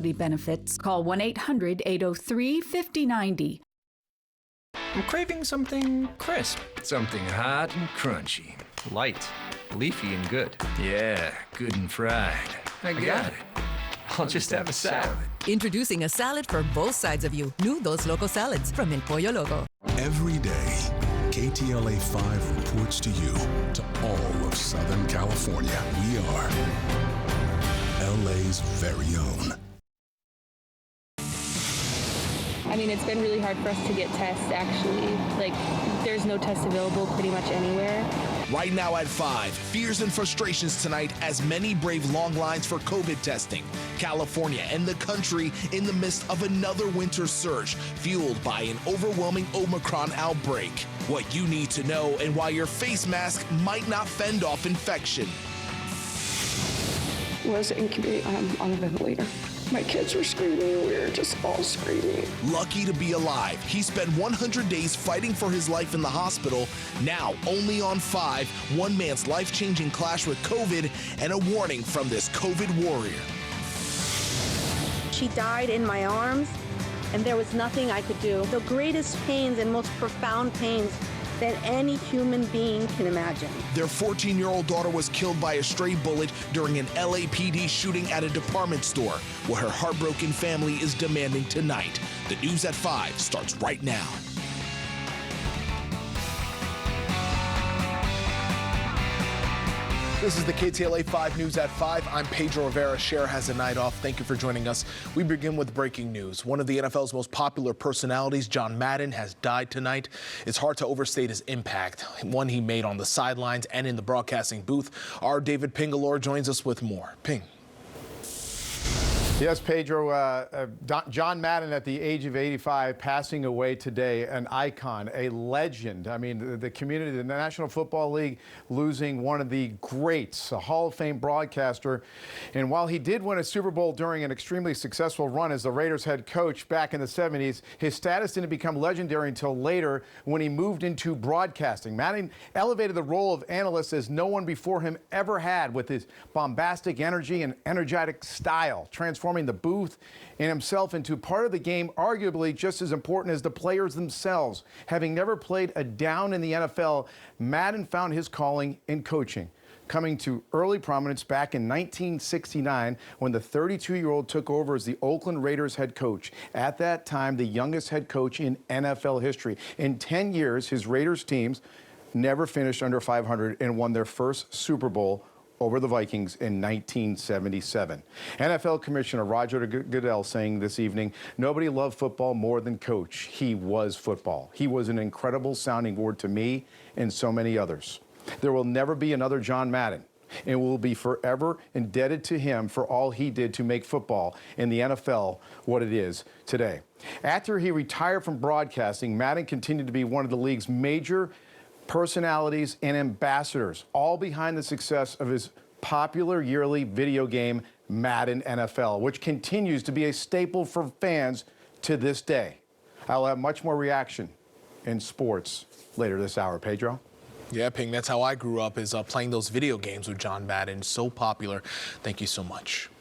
benefits. Call 1-800-803-5090. I'm craving something crisp. Something hot and crunchy. Light, leafy, and good. Yeah, good and fried. I got it. I'll just have a salad. Introducing a salad for both sides of you. New Dos Locos salads from El Pollo Loco. Every day, KTLA 5 reports to you, to all of Southern California. We are LA's very own. I mean, it's been really hard for us to get tests, actually. Like, there's no tests available pretty much anywhere. Right now at 5, fears and frustrations tonight as many brave long lines for COVID testing. California and the country in the midst of another winter surge fueled by an overwhelming Omicron outbreak. What you need to know and why your face mask might not fend off infection. Was incubated on a ventilator. My kids were screaming. We were just all screaming. Lucky to be alive, he spent 100 days fighting for his life in the hospital. Now, only on 5, one man's life-changing clash with COVID and a warning from this COVID warrior. She died in my arms, and there was nothing I could do. The greatest pains and most profound pains that any human being can imagine. Their 14-year-old daughter was killed by a stray bullet during an LAPD shooting at a department store. What her heartbroken family is demanding tonight. The News at 5 starts right now. This is the KTLA 5 News at 5. I'm Pedro Rivera. Cher has a night off. Thank you for joining us. We begin with breaking news. One of the NFL's most popular personalities, John Madden, has died tonight. It's hard to overstate his impact, one he made on the sidelines and in the broadcasting booth. Our David Pingalore joins us with more. Ping. Yes, Pedro, John Madden at the age of 85 passing away today, an icon, a legend. I mean, the community, the National Football League losing one of the greats, a Hall of Fame broadcaster. And while he did win a Super Bowl during an extremely successful run as the Raiders head coach back in the 70s, his status didn't become legendary until later when he moved into broadcasting. Madden elevated the role of analyst as no one before him ever had, with his bombastic energy and energetic style, transforming the booth and himself into part of the game, arguably just as important as the players themselves. Having never played a down in the NFL, Madden found his calling in coaching, coming to early prominence back in 1969 when the 32-year-old took over as the Oakland Raiders head coach. At that time, the youngest head coach in NFL history. In 10 years, his Raiders teams never finished under 500 and won their first Super Bowl over the Vikings in 1977. NFL Commissioner Roger Goodell saying this evening, nobody loved football more than Coach. He was football. He was an incredible sounding board to me and so many others. There will never be another John Madden, and we'll be forever indebted to him for all he did to make football in the NFL what it is today. After he retired from broadcasting, Madden continued to be one of the league's major personalities and ambassadors, all behind the success of his popular yearly video game, Madden NFL, which continues to be a staple for fans to this day. I'll have much more reaction in sports later this hour. Pedro? Yeah, Ping, that's how I grew up, is playing those video games with John Madden. So popular. Thank you so much.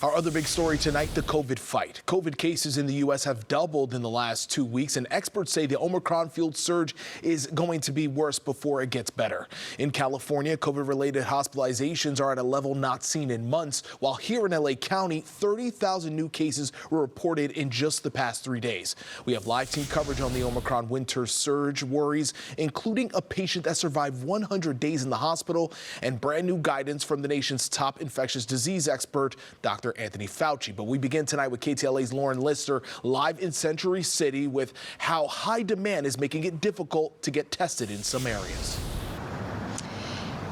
Our other big story tonight, the COVID fight. COVID cases in the U.S. have doubled in the last 2 weeks, and experts say the Omicron-fueled surge is going to be worse before it gets better. In California, COVID-related hospitalizations are at a level not seen in months, while here in L.A. County, 30,000 new cases were reported in just the past 3 days. We have live team coverage on the Omicron winter surge worries, including a patient that survived 100 days in the hospital, and brand new guidance from the nation's top infectious disease expert, Dr. Anthony Fauci. But we begin tonight with KTLA's Lauren Lister live in Century City with how high demand is making it difficult to get tested in some areas.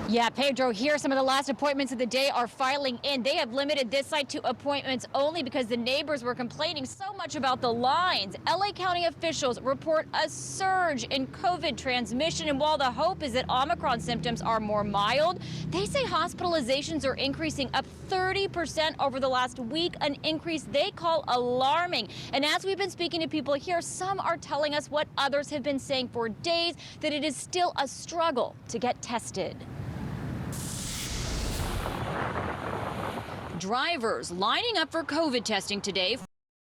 Yeah, Pedro, here some of the last appointments of the day are filing in. They have limited this site to appointments only because the neighbors were complaining so much about the lines. LA County officials report a surge in COVID transmission, and while the hope is that Omicron symptoms are more mild, they say hospitalizations are increasing up 30% over the last week, an increase they call alarming. And as we've been speaking to people here, some are telling us what others have been saying for days, that it is still a struggle to get tested. Drivers lining up for COVID testing today.